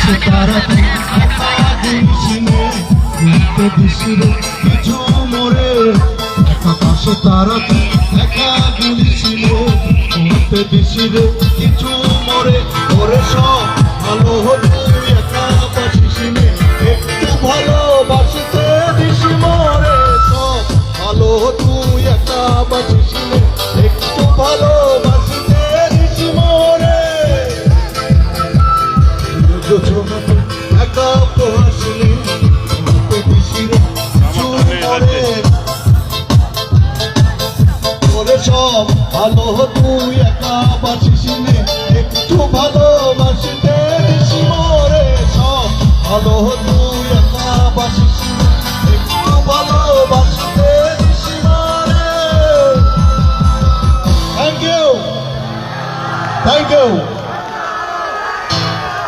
পাশে তারা কিছু মরে একা পাশে তারা একা গুলিছিল উঠতে দিছিলে কিছু মরে ওরে সব ভালো হতো একা বাসিসিনে একটু ভালোবাসতে দিছি মরে সব ভালো হতো একা বাসিসিনে একটু ভালোবাসতে দিছি মরে একা হাসিনি উঠতে দিছিলে কিছু মরে ওরে সব ভালো হতো একা বাসিসিনে একটু ভালোবাসতে দিছি মরে সব ভালো হতো একা বাসিসিনে একটু ভালোবাসতে দিছি মরে থ্যাংক ইউ